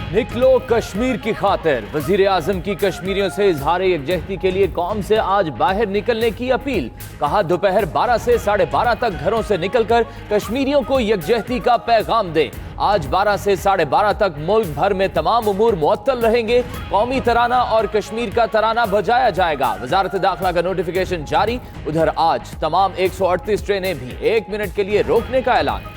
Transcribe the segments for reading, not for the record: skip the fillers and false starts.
निकलो कश्मीर की खातिर। वजीर आजम की कश्मीरियों से इजहार यकजहती के लिए कौम से आज बाहर निकलने की अपील। कहा दोपहर 12 से 12:30 तक घरों से निकलकर कश्मीरियों को यकजहती का पैगाम दें। आज 12 से 12:30 तक मुल्क भर में तमाम उमूर मुअत्तल रहेंगे। कौमी तराना और कश्मीर का तराना बजाया जाएगा। वजारत दाखिला का नोटिफिकेशन जारी। उधर आज तमाम 138 ट्रेनें भी 1 मिनट के लिए रोकने का ऐलान।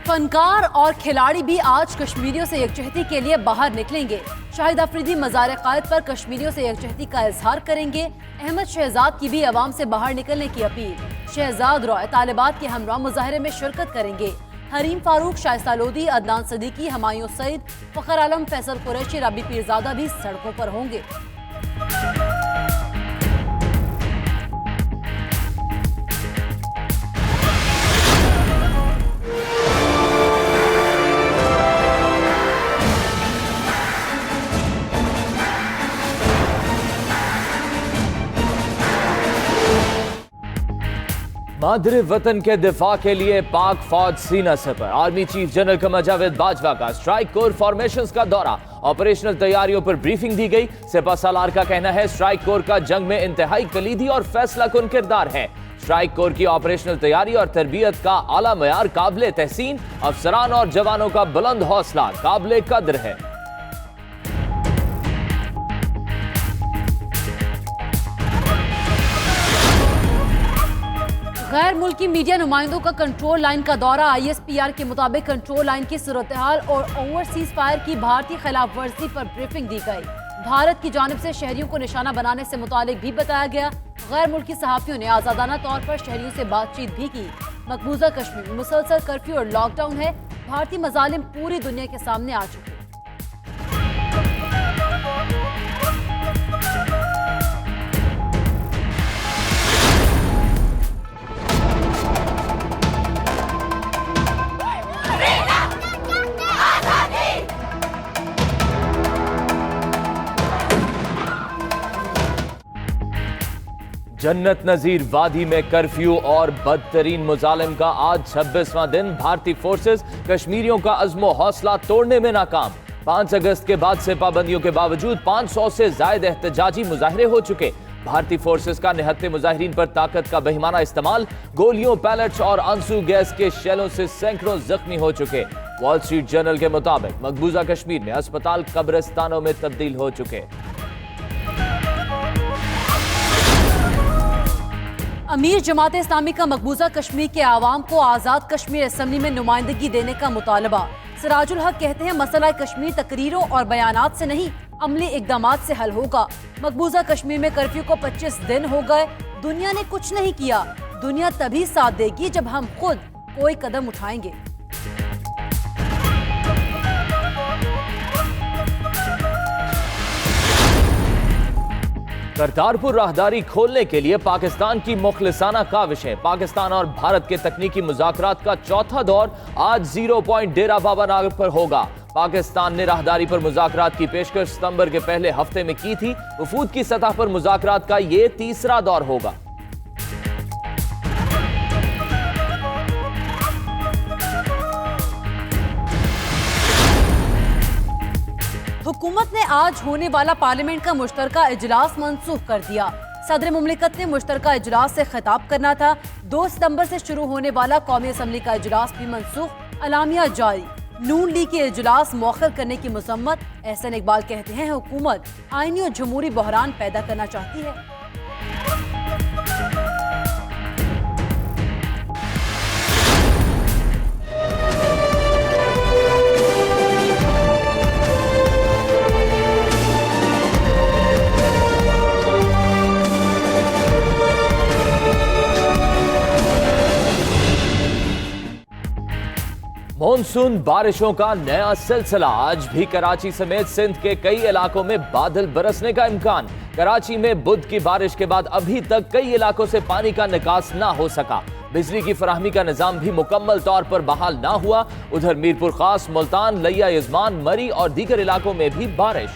फनकार और खिलाड़ी भी आज कश्मीरियों से यकजहती के लिए बाहर निकलेंगे। शाहिद अफरीदी मज़ार क़ायद पर कश्मीरियों से यकजहती का इजहार करेंगे। अहमद शहजाद की भी अवाम से बाहर निकलने की अपील। शहजाद रॉय तालिबात के हमरा मुजाहरे में शिरकत करेंगे। हरीम फारूक, शाइस्ता लोधी, अदनान सदीकी, हमायूं सईद, फ़खर आलम, फैसल कुरैशी, रबी पीरजादा भी सड़कों पर होंगे। मादरे वतन के दिफा के लिए पाक फौज सीना सपर। Army chief general Qamar Javed Bajwa का स्ट्राइक कोर फॉर्मेशंस का दौरा। ऑपरेशनल तैयारियों पर ब्रीफिंग दी गई। सिपा सालार का कहना है स्ट्राइक कोर का जंग में इंतहाई कलीदी और फैसला कुन किरदार है। स्ट्राइक कोर की ऑपरेशनल तैयारी और तरबियत का आला मयार काबिले तहसीन। अफसरान और जवानों का बुलंद हौसला काबिले कद्र है। गैर मुल्की मीडिया नुमाइंदों का कंट्रोल लाइन का दौरा। ISPR के मुताबिक कंट्रोल लाइन की सूरत हाल और ओवरसीज फायर की भारतीय खिलाफ वर्जी पर ब्रीफिंग दी गई। भारत की जानिब से शहरियों को निशाना बनाने से मुतालिक भी बताया गया। गैर मुल्की सहाफियों ने आजादाना तौर पर शहरियों से बातचीत भी की। मकबूजा कश्मीर में मुसलसल कर्फ्यू और लॉकडाउन है। भारतीय मजालिम पूरी दुनिया के सामने आ चुके। जन्नत नजीर वादी में कर्फ्यू और बदतरीन मुजालिम का आज 26वां दिन। भारतीय फोर्सेस कश्मीरियों का अज़्मो हौसला तोड़ने में नाकाम। 5 अगस्त के बाद से पाबंदियों के बावजूद 500 से जायद एहतजाजी मुजाहरे हो चुके। भारतीय फोर्सेस का निहत्ते मुजाहिरीन पर ताकत का बेईमाना इस्तेमाल। गोलियों, पैलेट्स और आंसू गैस के शेलों से सैकड़ों जख्मी हो चुके। वॉल स्ट्रीट जर्नल के मुताबिक मकबूजा कश्मीर में अस्पताल कब्रिस्तानों में तब्दील हो चुके। अमीर जमात इस्लामी का मकबूजा कश्मीर के आवाम को आज़ाद कश्मीर असम्बली में नुमाइंदगी देने का मुतालबा। सिराजुल हक कहते हैं मसला कश्मीर तकरीरों और बयानात से नहीं, अमली इकदामात से हल होगा। मकबूजा कश्मीर में कर्फ्यू को 25 दिन हो गए। दुनिया ने कुछ नहीं किया। दुनिया तभी साथ देगी जब हम खुद कोई कदम उठाएंगे। करतारपुर राहदारी खोलने के लिए पाकिस्तान की मुखलिसाना काविशें। पाकिस्तान और भारत के तकनीकी मुज़ाकरात का चौथा दौर आज 0 पॉइंट डेरा बाबा नागर पर होगा। पाकिस्तान ने राहदारी पर मुज़ाकरात की पेशकश सितंबर के पहले हफ्ते में की थी। वफूद की सतह पर मुज़ाकरात का ये तीसरा दौर होगा। हुकूमत ने आज होने वाला पार्लियामेंट का मुश्तरका इजलास मनसूख कर दिया। सदर मुमलिकत ने मुश्तरका इजलास से खिताब करना था। 2 सितंबर से शुरू होने वाला कौमी असम्बली का इजलास भी मनसूख। अलामिया जारी। नून लीग के इजलास मौखर करने की मजम्मत। एहसन इकबाल कहते हैं हुकूमत आईनी और जमहूरी बहरान पैदा करना चाहती है। मॉनसून बारिशों का नया सिलसिला। आज भी कराची समेत सिंध के कई इलाकों में बादल बरसने का इम्कान। कराची में बुध की बारिश के बाद अभी तक कई इलाकों से पानी का निकास ना हो सका। बिजली की फराहमी का निजाम भी मुकम्मल तौर पर बहाल ना हुआ। उधर मीरपुर खास, मुल्तान, लिया यजमान, मरी और दीगर इलाकों में भी बारिश।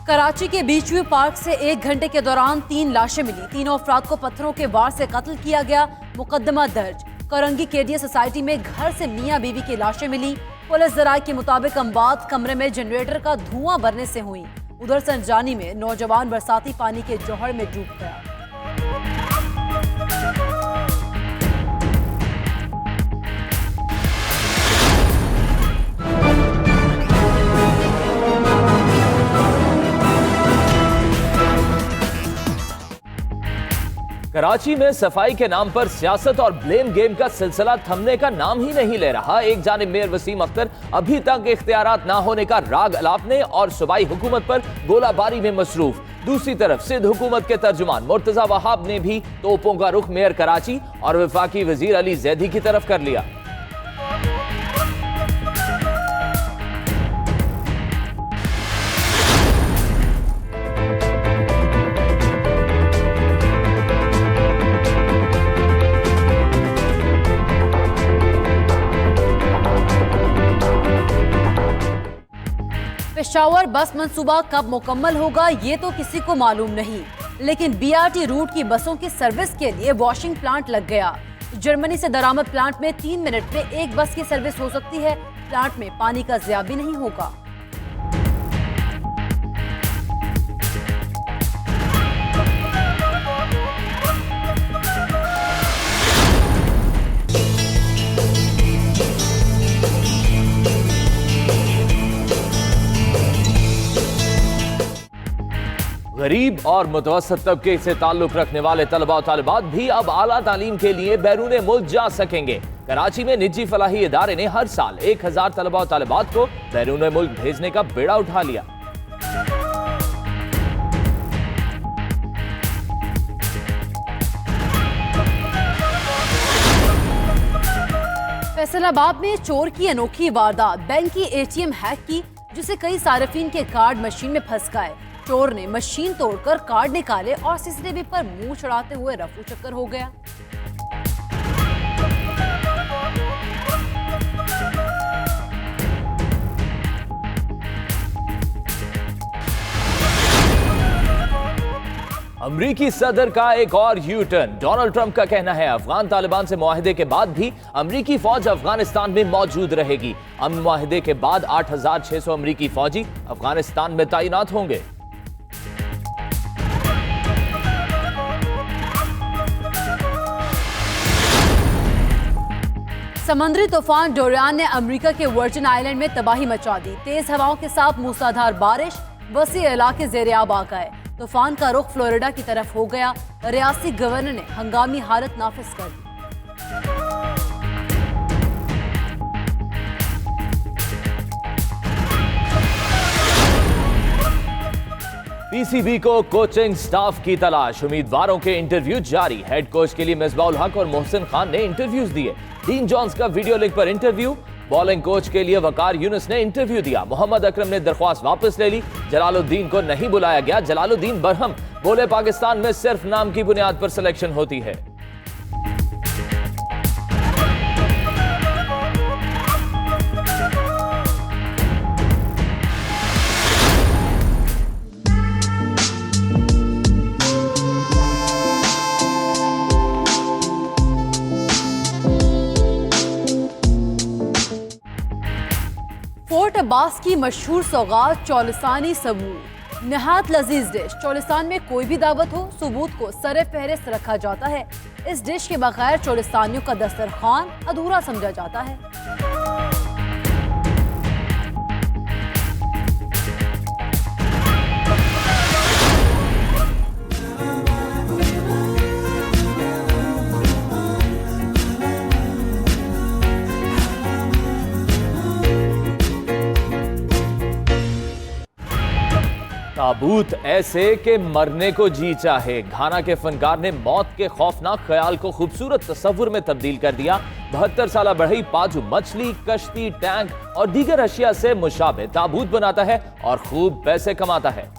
कराची के बीच व्यू पार्क से 1 घंटे के दौरान 3 लाशें मिली। तीनों अफराद को पत्थरों के वार से कत्ल किया गया। मुकदमा दर्ज। करंगी केडिया सोसाइटी में घर से मियां बीवी की लाशें मिली। पुलिस जराये के मुताबिक अमवात कमरे में जनरेटर का धुआं भरने से हुई। उधर संजानी में नौजवान बरसाती पानी के जौहर में डूब गया। कराची में सफाई के नाम पर सियासत और ब्लेम गेम का सिलसिला थमने का नाम ही नहीं ले रहा। एक जानिब मेयर वसीम अख्तर अभी तक इख्तियारात ना होने का राग अलापने और सूबाई हुकूमत पर गोलाबारी में मसरूफ, दूसरी तरफ सिंध हुकूमत के तर्जुमान मुर्तजा वहाब ने भी तोपों का रुख मेयर कराची और वफाकी वजीर अली जैदी की तरफ कर लिया। पेशावर बस मंसूबा कब मुकम्मल होगा ये तो किसी को मालूम नहीं, लेकिन बीआरटी रूट की बसों की सर्विस के लिए वॉशिंग प्लांट लग गया। जर्मनी से दरामद प्लांट में 3 मिनट में एक बस की सर्विस हो सकती है। प्लांट में पानी का ज़िया भी नहीं होगा। गरीब और मुतवसत तबके से ताल्लुक रखने वाले तलबा और तालिबात भी अब आला तालीम के लिए बैरून मुल्क जा सकेंगे। कराची में निजी फलाही इदारे ने हर साल 1000 तलबा और तालिबात को बैरून मुल्क भेजने का बेड़ा उठा लिया। फैसलाबाद में चोर की अनोखी वारदात। बैंक की एटीएम हैक की, जिसे कई सार्फिन के कार्ड मशीन में फंस गए। चोर ने मशीन तोड़कर कार्ड निकाले और सीसीटीवी पर मुंह चढ़ाते हुए रफू चक्कर हो गया। अमरीकी सदर का एक और यू टर्न। डोनाल्ड ट्रंप का कहना है अफगान तालिबान से मुआहदे के बाद भी अमरीकी फौज अफगानिस्तान में मौजूद रहेगी। अमन मुआहदे के बाद 8600 अमरीकी फौजी अफगानिस्तान में तैनात होंगे। समुद्री तूफान डोरियान ने अमेरिका के वर्जिन आइलैंड में तबाही मचा दी। तेज हवाओं के साथ मूसलाधार बारिश, वसी इलाके ज़ेर-ए-आब आ गए। तूफान का रुख फ्लोरिडा की तरफ हो गया। रियासती गवर्नर ने हंगामी हालत नाफिज कर दी। पीसीबी को कोचिंग स्टाफ की तलाश। उम्मीदवारों के इंटरव्यू जारी। हेड कोच के लिए मिसबाउल हक और मोहसिन खान ने इंटरव्यूज दिए। डीन जॉन्स का वीडियो लिंक पर इंटरव्यू। बॉलिंग कोच के लिए वकार यूनुस ने इंटरव्यू दिया। मोहम्मद अकरम ने दरख्वास्त वापस ले ली। जलालुद्दीन को नहीं बुलाया गया। जलालुद्दीन बरहम बोले, पाकिस्तान में सिर्फ नाम की बुनियाद पर सिलेक्शन होती है। फोर्ट अब्बास की मशहूर सौगात चौलिस्तानी सबूत। नहायत लजीज डिश। चौलिस्तान में कोई भी दावत हो, सबूत को सरे फहरिस्त रखा जाता है। इस डिश के बगैर चौलिस्तानियों का दस्तरखान अधूरा समझा जाता है। ताबूत ऐसे कि मरने को जी चाहे। घाना के फनकार ने मौत के खौफनाक ख्याल को खूबसूरत तस्वुर में तब्दील कर दिया। 72 साल बढ़ई पाजू मछली, कश्ती, टैंक और दीगर अशिया से मुशाबे ताबूत बनाता है और खूब पैसे कमाता है।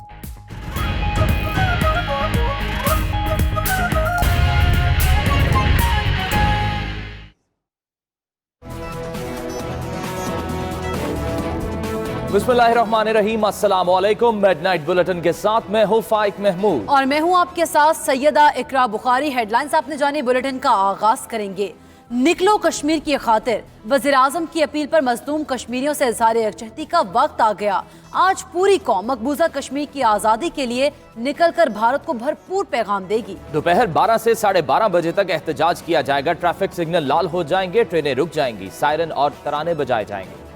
बिस्मिल्लाहिर्रहमानिर्रहीम, अस्सलाम वालेकुम। मिडनाइट बुलेटिन के साथ मैं हूँ फाइक महमूद और मैं हूँ आपके साथ सैयदा इकरा बुखारी। हेडलाइंस आपने जानी, बुलेटिन का आगाज करेंगे। निकलो कश्मीर की खातिर, वज़ीर आज़म की अपील पर मजलूम कश्मीरियों से इज़हार यकजहती का वक्त आ गया। आज पूरी कौम मकबूजा कश्मीर की आज़ादी के लिए निकलकर भारत को भरपूर पैगाम देगी। दोपहर 12 से 12:30 बजे तक एहतजाज किया जाएगा। ट्रैफिक सिग्नल लाल हो जाएंगे, ट्रेनें रुक जाएंगी, सायरन और तराने बजाए जाएंगे।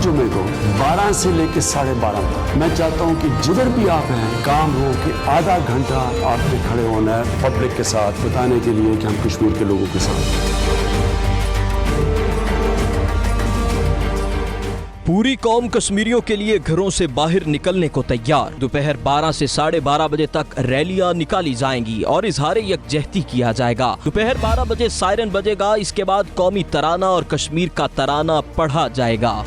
जुमे को 12 से लेकर 12:30 तक मैं चाहता हूं कि जिधर भी आप हैं, काम हो कि आधा घंटा आपके खड़े होना है पब्लिक के साथ बताने के लिए कि हम कश्मीर के लोगों के साथ। पूरी कौम कश्मीरियों के लिए घरों से बाहर निकलने को तैयार। दोपहर 12 से 12:30 बजे तक रैलियां निकाली जाएंगी और इजहार यकजहती किया जाएगा। दोपहर 12 बजे सायरन बजेगा। इसके बाद कौमी तराना और कश्मीर का तराना पढ़ा जाएगा।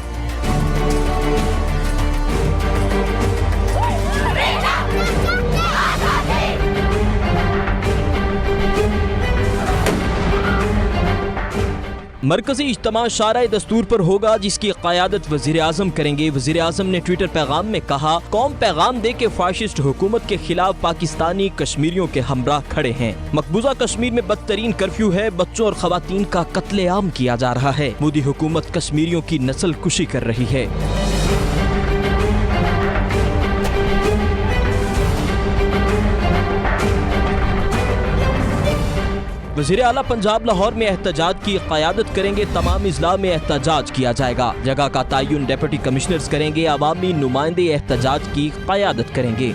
मरकजी इज्तिमा शारा दस्तूर पर होगा, जिसकी क़यादत वज़ीर आज़म करेंगे। वज़ीर आज़म ने ट्विटर पैगाम में कहा, कौम पैगाम दे के फाशिस्ट हुकूमत के खिलाफ पाकिस्तानी कश्मीरियों के हमरा खड़े हैं। मकबूजा कश्मीर में बदतरीन कर्फ्यू है, बच्चों और खवातीन का कत्लेआम किया जा रहा है। मोदी हुकूमत कश्मीरियों की नस्ल कुशी कर रही है। वज़ीर आला पंजाब लाहौर में एहतजाज की क़यादत करेंगे। तमाम इजला में एहतजाज किया जाएगा। जगह का तयन डिप्टी कमिश्नर्स करेंगे। अवामी नुमाइंदे एहतजाज की क़यादत करेंगे।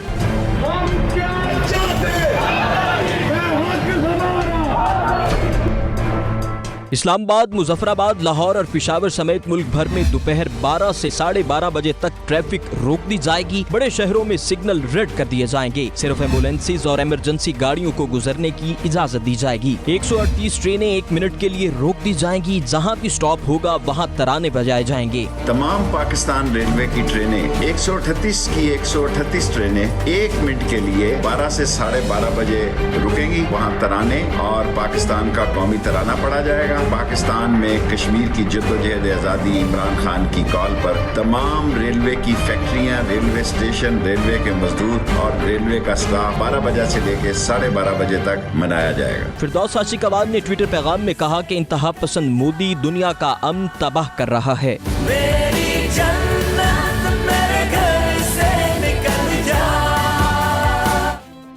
इस्लामाबाद, मुजफ्फराबाद, लाहौर और पेशावर समेत मुल्क भर में दोपहर 12 से 12:30 बजे तक ट्रैफिक रोक दी जाएगी। बड़े शहरों में सिग्नल रेड कर दिए जाएंगे। सिर्फ एम्बुलेंसेज और इमरजेंसी गाड़ियों को गुजरने की इजाजत दी जाएगी। 138 ट्रेनें 1 मिनट के लिए रोक दी जाएंगी। जहां भी स्टॉप होगा वहां तराने बजाए जाएंगे। तमाम पाकिस्तान रेलवे की ट्रेनें 138 ट्रेनें 1 मिनट के लिए 12 से 12:30 बजे रुकेंगी। वहाँ तराने और पाकिस्तान का कौमी तराना पढ़ा जाएगा। पाकिस्तान में कश्मीर की जद्दोजहद आज़ादी इमरान खान की कॉल पर तमाम रेलवे की फैक्ट्रियां, रेलवे स्टेशन, रेलवे के मजदूर और रेलवे का स्टाफ 12 बजे से लेकर 12:30 बजे तक मनाया जाएगा। फिरदौस आशिक अवाद ने ट्विटर पैगाम में कहा कि इंतहा पसंद मोदी दुनिया का अमन तबाह कर रहा है।